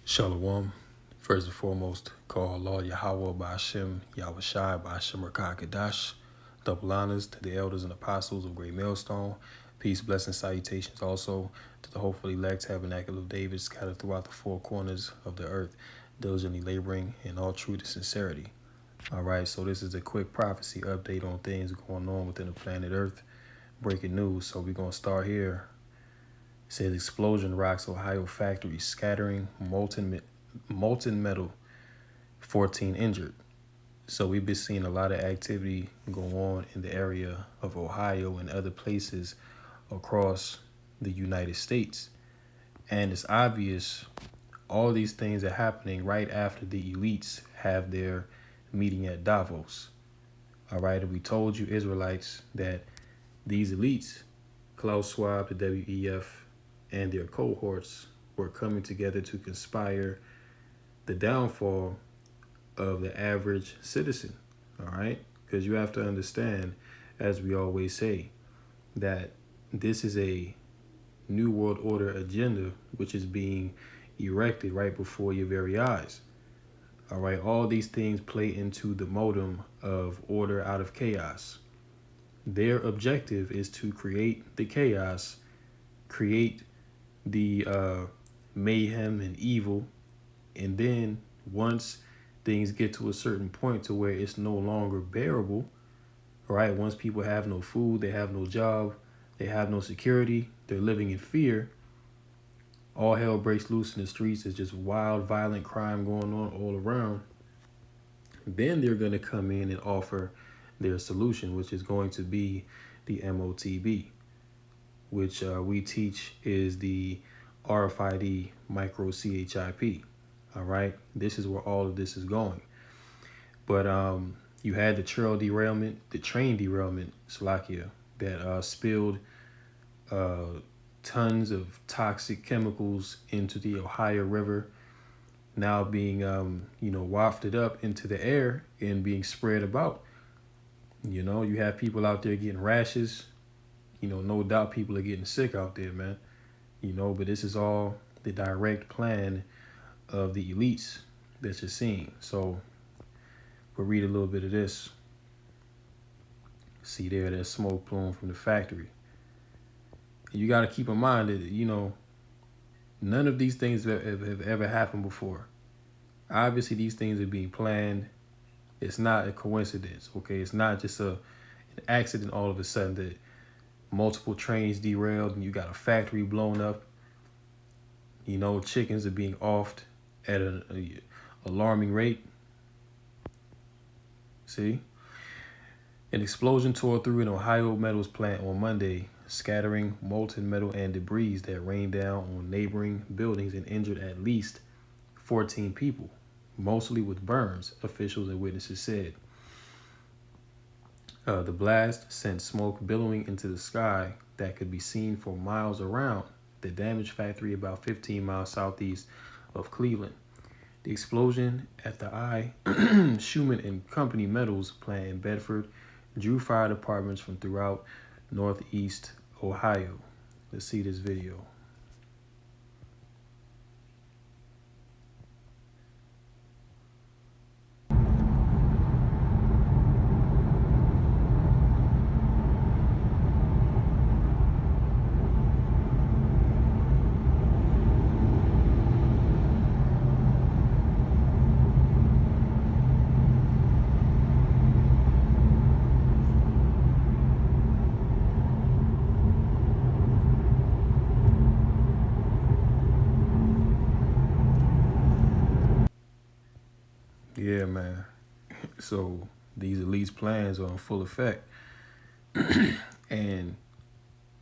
Shalom. First and foremost, call Allah Yahweh Ba'ashem, Yahweh Shai Ba'ashem Rakah Kadash. Double honors to the elders and apostles of Great Millstone. Peace, blessings, salutations also to the hopefully elect tabernacle of David scattered throughout the four corners of the earth, diligently laboring in all truth and sincerity. All right, so this is a quick prophecy update on things going on within the planet Earth. Breaking news. So we're going to start here. It says explosion rocks Ohio factory scattering molten metal, 14 injured. So we've been seeing a lot of activity go on in the area of Ohio and other places across the United States. And it's obvious all these things are happening right after the elites have their meeting at Davos. All right, and we told you Israelites that these elites, Klaus Schwab, the WEF, and their cohorts were coming together to conspire the downfall of the average citizen. All right, because you have to understand, as we always say, that this is a new world order agenda which is being erected right before your very eyes. All right, all these things play into the modem of order out of chaos. Their objective is to create the chaos, create the mayhem and evil, and then once things get to a certain point to where it's no longer bearable, right? Once people have no food, they have no job, they have no security, they're living in fear, all hell breaks loose in the streets. It's just wild, violent crime going on all around. Then they're going to come in and offer their solution, which is going to be the MOTB, which we teach is the RFID micro CHIP. All right, this is where all of this is going. But you had the train derailment, Slovakia, that spilled tons of toxic chemicals into the Ohio River, now being wafted up into the air and being spread about. You have people out there getting rashes. No doubt people are getting sick out there, man. But this is all the direct plan of the elites that you're seeing. So we'll read a little bit of this. See there, that smoke plume from the factory. And you got to keep in mind that, none of these things have ever happened before. Obviously, these things are being planned. It's not a coincidence, okay? It's not just an accident all of a sudden that multiple trains derailed and you got a factory blown up. Chickens are being offed at an alarming rate. See? An explosion tore through an Ohio metals plant on Monday, scattering molten metal and debris that rained down on neighboring buildings and injured at least 14 people, mostly with burns, officials and witnesses said. The blast sent smoke billowing into the sky that could be seen for miles around the damaged factory about 15 miles southeast of Cleveland. The explosion at the I. Schumann and Company Metals plant in Bedford drew fire departments from throughout northeast Ohio. Let's see this video. Yeah, man. So these elites plans are in full effect. And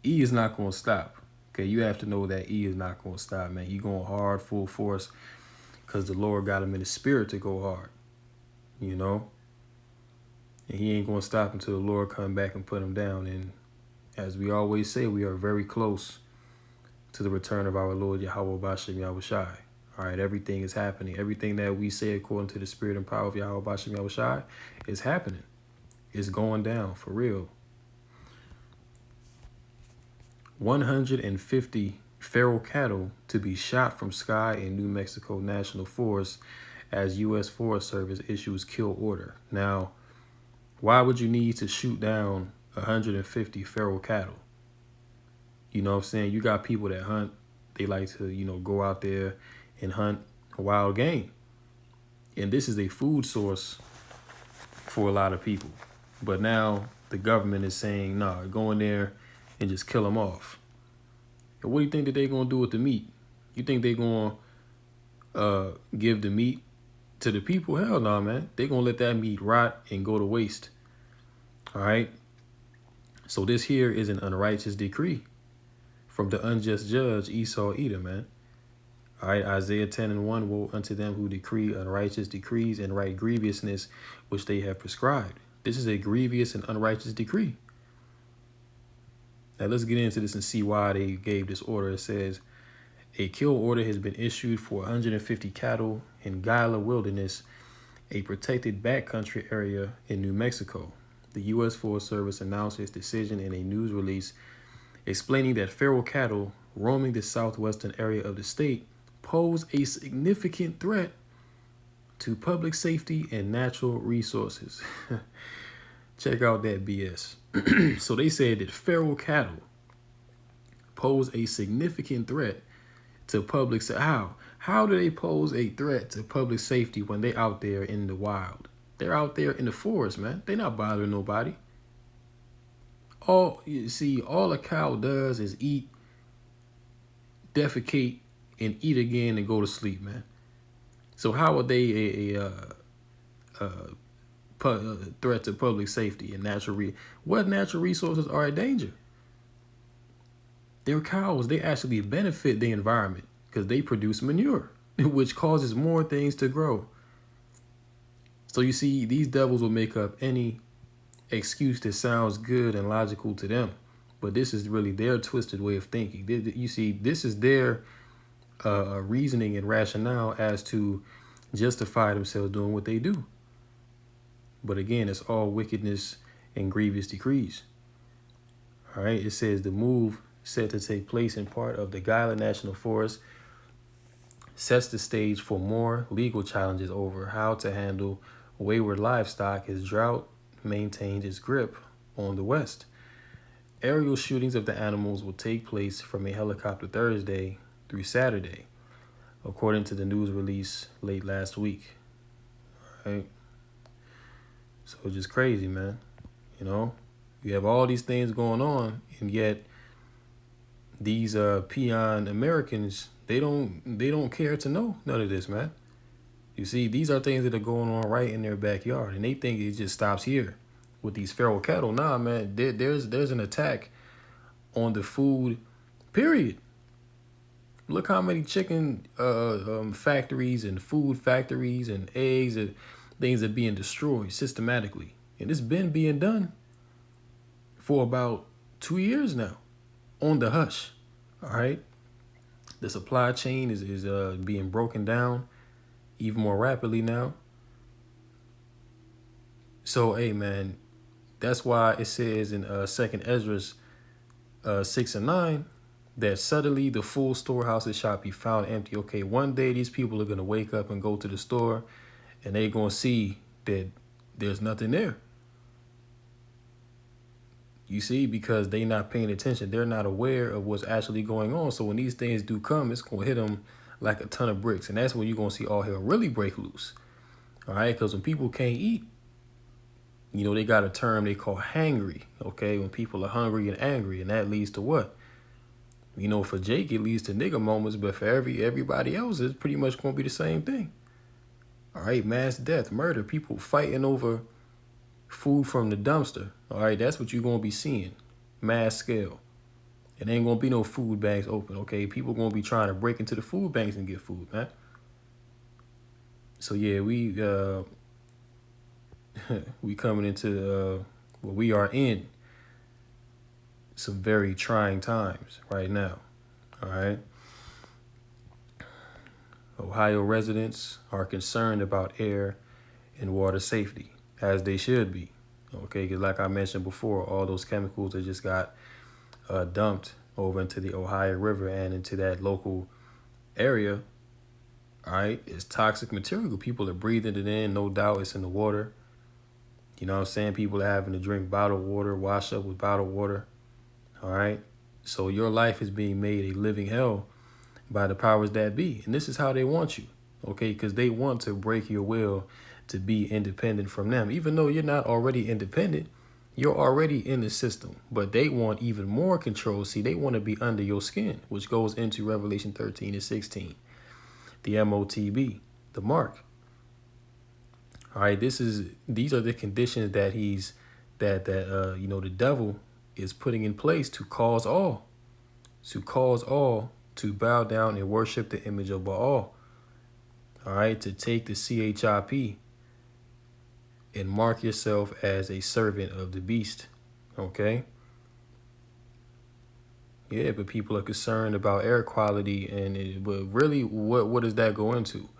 E is not going to stop. Okay, you have to know that E is not going to stop, man. He going hard, full force, because the Lord got him in the spirit to go hard, And he ain't going to stop until the Lord come back and put him down. And as we always say, we are very close to the return of our Lord Yahweh Ba'ashem Yahweh Shai. All right, everything is happening. Everything that we say according to the spirit and power of Yahweh Ba'ashem Yahweh Shai is happening. It's going down for real. 150 feral cattle to be shot from sky in New Mexico National Forest as U.S. Forest Service issues kill order. Now, why would you need to shoot down 150 feral cattle? You know what I'm saying? You got people that hunt. They like to, go out there and hunt wild game. And this is a food source for a lot of people. But now the government is saying, no, go in there and just kill them off. And what do you think that they're going to do with the meat? You think they're going to give the meat to the people? Hell no, man. They're going to let that meat rot and go to waste. All right? So this here is an unrighteous decree from the unjust judge Esau Edom, man. All right, Isaiah 10:1, woe unto them who decree unrighteous decrees and write grievousness which they have prescribed. This is a grievous and unrighteous decree. Now let's get into this and see why they gave this order. It says, a kill order has been issued for 150 cattle in Gila Wilderness, a protected backcountry area in New Mexico. The U.S. Forest Service announced its decision in a news release explaining that feral cattle roaming the southwestern area of the state pose a significant threat to public safety and natural resources. Check out that BS. So they said that feral cattle pose a significant threat to public safety. How do they pose a threat to public safety when they're out there in the wild? They're out there in the forest, man. They're not bothering nobody. All a cow does is eat, defecate, and eat again and go to sleep, man. So how are they a threat to public safety and what natural resources are in danger? They're cows. They actually benefit the environment because they produce manure, which causes more things to grow. So you see, these devils will make up any excuse that sounds good and logical to them, but this is really their twisted way of thinking. You see, this is their reasoning and rationale as to justify themselves doing what they do. But again, it's all wickedness and grievous decrees. All right, it says the move set to take place in part of the Gila National Forest sets the stage for more legal challenges over how to handle wayward livestock as drought maintains its grip on the West. Aerial shootings of the animals will take place from a helicopter Thursday through Saturday, according to the news release late last week. All right. So it's just crazy, man. You have all these things going on, and yet these peon Americans, they don't care to know none of this, man. You see, these are things that are going on right in their backyard, and they think it just stops here with these feral cattle. Nah, man, there's an attack on the food, period. Look how many chicken factories and food factories and eggs and things are being destroyed systematically. And it's been being done for about 2 years now on the hush. All right. The supply chain is being broken down even more rapidly now. So, hey, man, that's why it says in 2nd Ezra 6:9 that suddenly the full storehouses shall be found empty. Okay, one day these people are going to wake up and go to the store and they're going to see that there's nothing there. You see, because they're not paying attention. They're not aware of what's actually going on. So when these things do come, it's going to hit them like a ton of bricks. And that's when you're going to see all hell really break loose. All right, because when people can't eat, they got a term they call hangry. Okay, when people are hungry and angry, and that leads to what? For Jake, it leads to nigga moments, but for everybody else, it's pretty much going to be the same thing. All right, mass death, murder, people fighting over food from the dumpster. All right, that's what you're going to be seeing, mass scale. It ain't going to be no food banks open, okay? People going to be trying to break into the food banks and get food, man. So, yeah, we coming into we are in some very trying times right now. All right. Ohio residents are concerned about air and water safety, as they should be. Okay, because like I mentioned before, all those chemicals that just got dumped over into the Ohio River and into that local area. All right, it's toxic material. People are breathing it in. No doubt, it's in the water. You know what I'm saying? People are having to drink bottled water, wash up with bottled water. All right, so your life is being made a living hell by the powers that be, and this is how they want you. Okay, because they want to break your will to be independent from them, even though you're not already independent. You're already in the system, but they want even more control. See, they want to be under your skin, which goes into Revelation 13 and 16, the MOTB, the mark. All right, these are the conditions that the devil is putting in place to cause all to bow down and worship the image of Baal. All right, to take the CHIP and mark yourself as a servant of the beast. Okay. Yeah, but people are concerned about air quality, but really, what does that go into?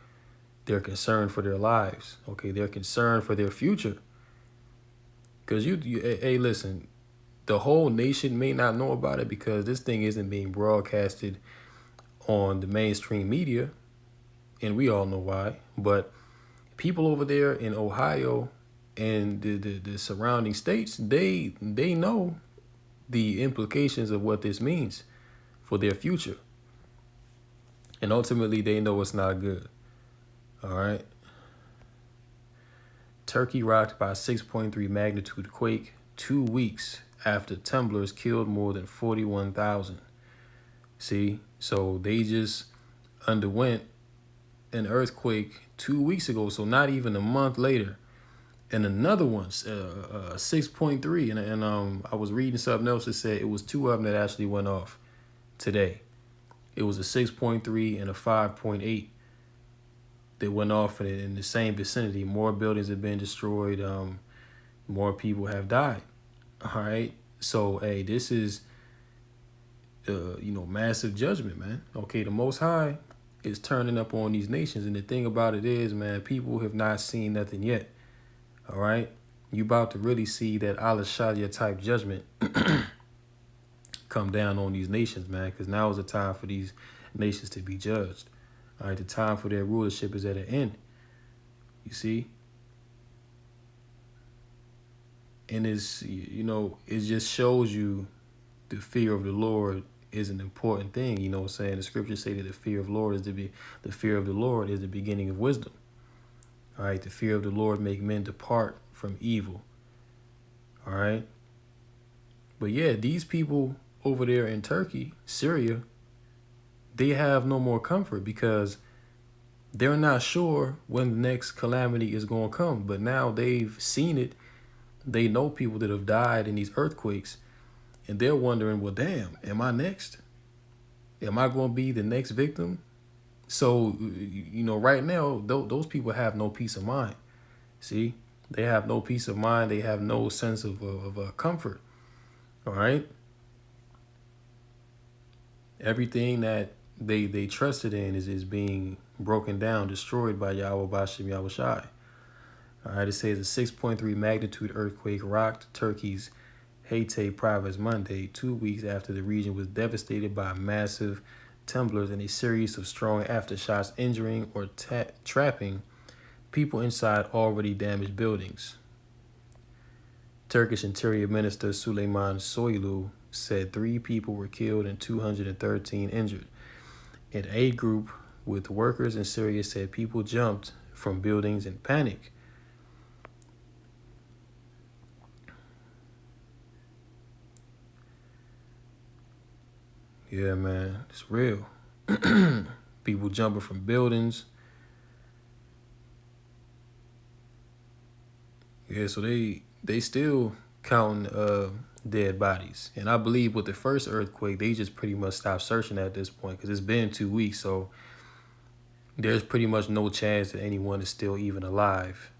They're concerned for their lives. Okay, they're concerned for their future. Because hey, listen, the whole nation may not know about it because this thing isn't being broadcasted on the mainstream media, and we all know why. But people over there in Ohio and the surrounding states, they know the implications of what this means for their future. And ultimately, they know it's not good. All right. Turkey rocked by 6.3 magnitude quake 2 weeks after tumblers killed more than 41,000. See, so they just underwent an earthquake 2 weeks ago, so not even a month later. And another one, 6.3, and I was reading something else that said it was two of them that actually went off today. It was a 6.3 and a 5.8 that went off in the same vicinity. More buildings have been destroyed. More people have died. All right, so hey, this is massive judgment, man. Okay, the Most High is turning up on these nations, and the thing about it is, man, people have not seen nothing yet. All right, you about to really see that Al-Sharia type judgment come down on these nations, man, because now is the time for these nations to be judged. All right, the time for their rulership is at an end. You see? And it just shows you the fear of the Lord is an important thing. You know what I'm saying? The scriptures say that the fear of the Lord is the beginning of wisdom. All right, the fear of the Lord make men depart from evil. All right. But yeah, these people over there in Turkey, Syria, they have no more comfort because they're not sure when the next calamity is going to come. But now they've seen it. They know people that have died in these earthquakes, and they're wondering, well, damn, am I next? Am I going to be the next victim? So, right now, those people have no peace of mind. See, they have no peace of mind. They have no sense of comfort. All right. Everything that they trusted in is being broken down, destroyed by Yahweh Bashem Yahweh Shai. All right. It says a 6.3 magnitude earthquake rocked Turkey's Hatay province Monday, 2 weeks after the region was devastated by massive tumblers and a series of strong aftershocks, injuring or trapping people inside already damaged buildings. Turkish Interior Minister Süleyman Soylu said 3 people were killed and 213 injured. An aid group with workers in Syria said people jumped from buildings in panic. Yeah, man, it's real. People jumping from buildings. Yeah, so they still counting dead bodies. And I believe with the first earthquake, they just pretty much stopped searching at this point because it's been 2 weeks. So there's pretty much no chance that anyone is still even alive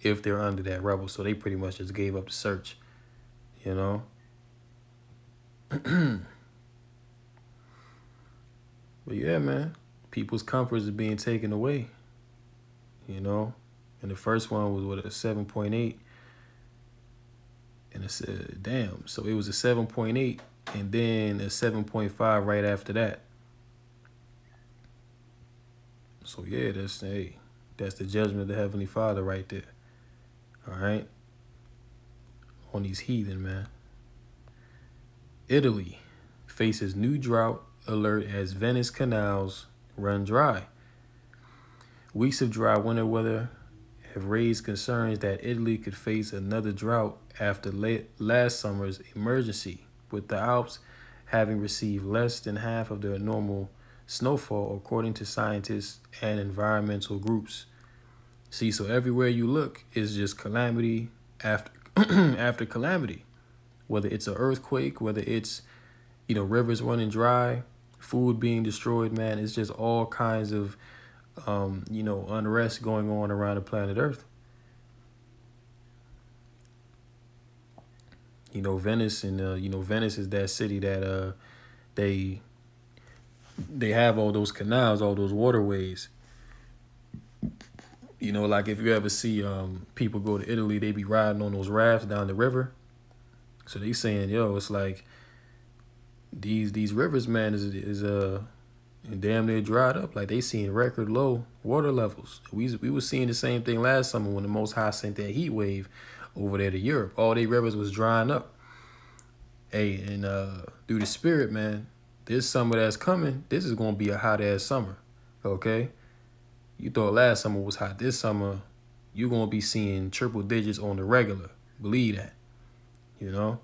if they're under that rubble. So they pretty much just gave up the search, you know? But yeah, man, people's comforts are being taken away, you know? And the first one was a 7.8. And it said, damn. So it was a 7.8 and then a 7.5 right after that. So yeah, that's the judgment of the Heavenly Father right there. All right, on these heathen, man. Italy faces new drought alert as Venice canals run dry. Weeks of dry winter weather have raised concerns that Italy could face another drought after last summer's emergency, with the Alps having received less than half of their normal snowfall, according to scientists and environmental groups. See, so everywhere you look is just calamity after after calamity. Whether it's an earthquake, whether it's rivers running dry, food being destroyed, man, it's just all kinds of unrest going on around the planet Earth. Venice and Venice is that city that they have all those canals, all those waterways. Like if you ever see people go to Italy, they be riding on those rafts down the river. So they saying, yo, it's like these rivers, man, is damn near dried up. Like they seeing record low water levels. We were seeing the same thing last summer when the Most High sent that heat wave over there to Europe. All they rivers was drying up. Hey, and through the spirit, man, this summer that's coming, this is gonna be a hot ass summer. Okay? You thought last summer was hot. This summer, you're gonna be seeing triple digits on the regular. Believe that. All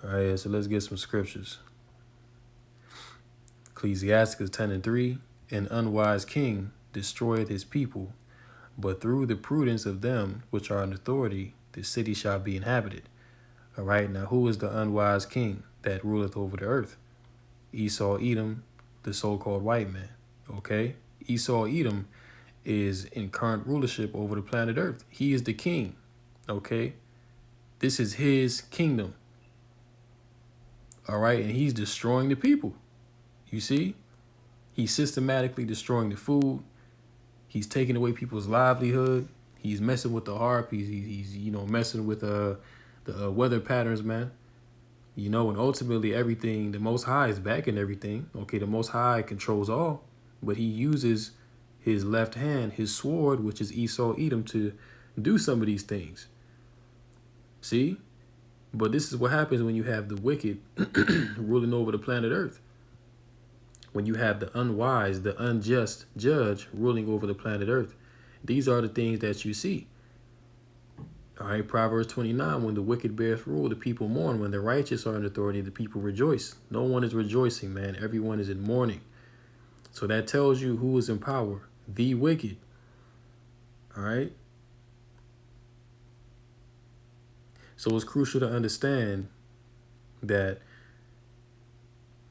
right, so let's get some scriptures. Ecclesiasticus 10:3, an unwise king destroyeth his people, but through the prudence of them which are in authority, the city shall be inhabited. All right, now who is the unwise king that ruleth over the earth? Esau, Edom, the so-called white man. Okay, Esau, Edom is in current rulership over the planet Earth. He is the king. Okay, this is his kingdom. All right, and he's destroying the people. You see, he's systematically destroying the food. He's taking away people's livelihood. He's messing with the harp. He's messing with the weather patterns, man. And ultimately everything, the Most High is backing everything. Okay, the Most High controls all, but he uses his left hand, his sword, which is Esau, Edom, to do some of these things. See? But this is what happens when you have the wicked ruling over the planet Earth. When you have the unwise, the unjust judge ruling over the planet Earth. These are the things that you see. All right, Proverbs 29, when the wicked beareth rule, the people mourn. When the righteous are in authority, the people rejoice. No one is rejoicing, man. Everyone is in mourning. So that tells you who is in power. The wicked. All right. So it's crucial to understand that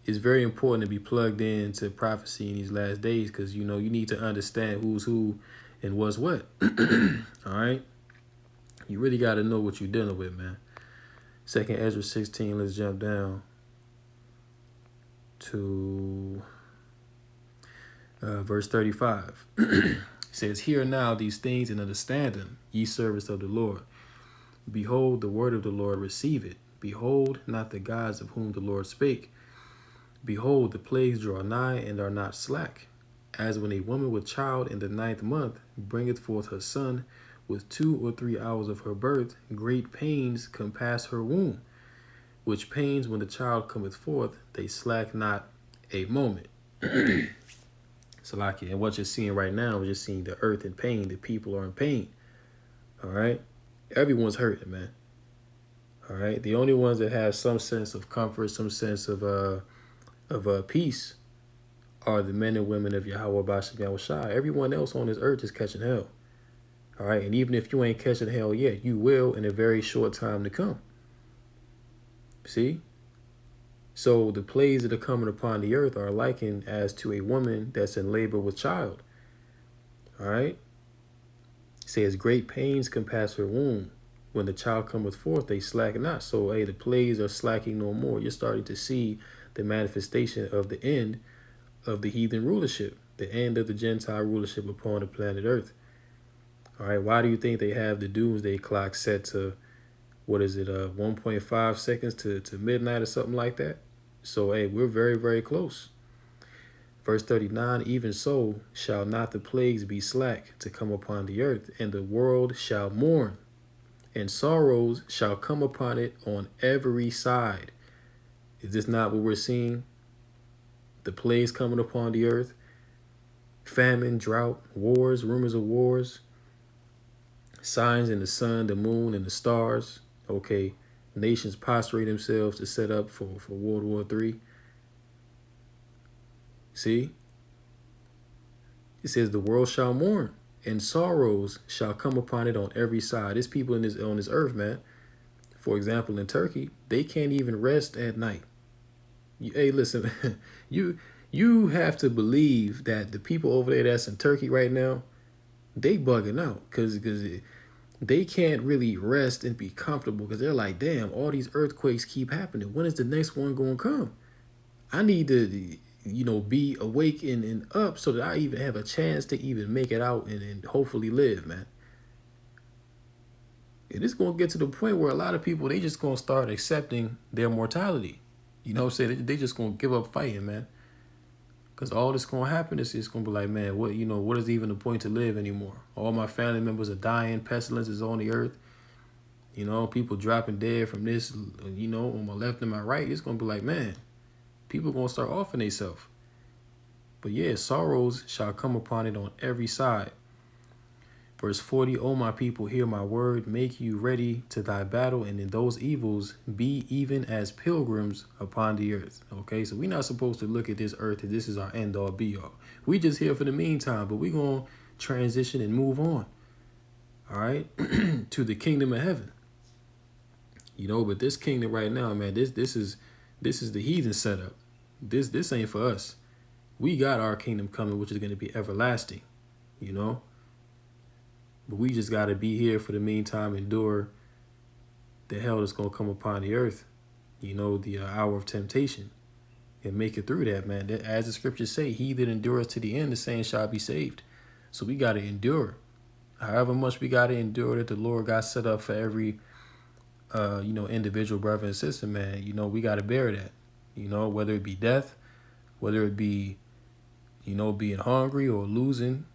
it's very important to be plugged into prophecy in these last days because, you need to understand who's who and what's what. All right. You really got to know what you're dealing with, man. 2nd Ezra 16, let's jump down to verse 35. It says, hear now these things and understand them, ye servants of the Lord. Behold, the word of the Lord, receive it. Behold, not the gods of whom the Lord spake. Behold, the plagues draw nigh and are not slack. As when a woman with child in the 9th month bringeth forth her son, with 2 or 3 hours of her birth, great pains compass her womb. Which pains, when the child cometh forth, they slack not a moment. Salaki, and what you're seeing right now is you're seeing the earth in pain. The people are in pain. All right? Everyone's hurting, man. All right? The only ones that have some sense of comfort, some sense of peace are the men and women of Yahweh Basham Yahushai. Everyone else on this earth is catching hell. All right? And even if you ain't catching hell yet, you will in a very short time to come. See? So the plagues that are coming upon the earth are likened as to a woman that's in labor with child. All right? It says, great pains compass her womb. When the child cometh forth, they slack not. So, hey, the plagues are slacking no more. You're starting to see the manifestation of the end of the heathen rulership, the end of the Gentile rulership upon the planet Earth. All right, why do you think they have the doomsday clock set to what is it, 1.5 seconds to midnight or something like that. So, hey, we're very, very close. Verse 39, even so shall not the plagues be slack to come upon the earth, and the world shall mourn, and sorrows shall come upon it on every side. Is this not what we're seeing? The plagues coming upon the earth, famine, drought, wars, rumors of wars, signs in the sun, the moon, and the stars. Okay, nations prostrate themselves to set up for World War III. See? It says the world shall mourn, and sorrows shall come upon it on every side. There's people on this earth, man. For example, in Turkey, they can't even rest at night. Hey, listen, you have to believe that the people over there that's in Turkey right now, they bugging out because they can't really rest and be comfortable because they're like, damn, all these earthquakes keep happening. When is the next one going to come? I need to, be awake and up so that I even have a chance to even make it out and hopefully live, man. It is going to get to the point where a lot of people, they just going to start accepting their mortality. You know what I'm saying? They just going to give up fighting, man. Because all that's going to happen is it's going to be like, man, what is even the point to live anymore? All my family members are dying. Pestilence is on the earth. People dropping dead from this, on my left and my right. It's going to be like, man, people going to start offing themselves. But yeah, sorrows shall come upon it on every side. Verse 40, O my people, hear my word, make you ready to thy battle, and in those evils be even as pilgrims upon the earth. Okay, so we're not supposed to look at this earth as this is our end all be all. We just here for the meantime, but we're going to transition and move on. All right, to the kingdom of heaven. But this kingdom right now, man, this is the heathen setup. This ain't for us. We got our kingdom coming, which is going to be everlasting, But we just got to be here for the meantime, endure the hell that's going to come upon the earth, the hour of temptation, and make it through that, man. As the scriptures say, he that endures to the end, the same shall be saved. So we got to endure. However much we got to endure that the Lord got set up for every, individual brother and sister, man, we got to bear that, whether it be death, whether it be, being hungry or losing,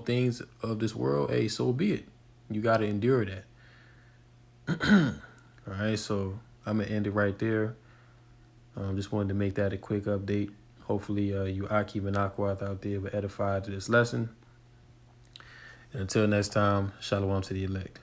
things of this world, hey, so be it. You got to endure that. All right, so I'm going to end it right there. Just wanted to make that a quick update. Hopefully you Aki and Akwath out there were edified to this lesson. And until next time, shalom to the elect.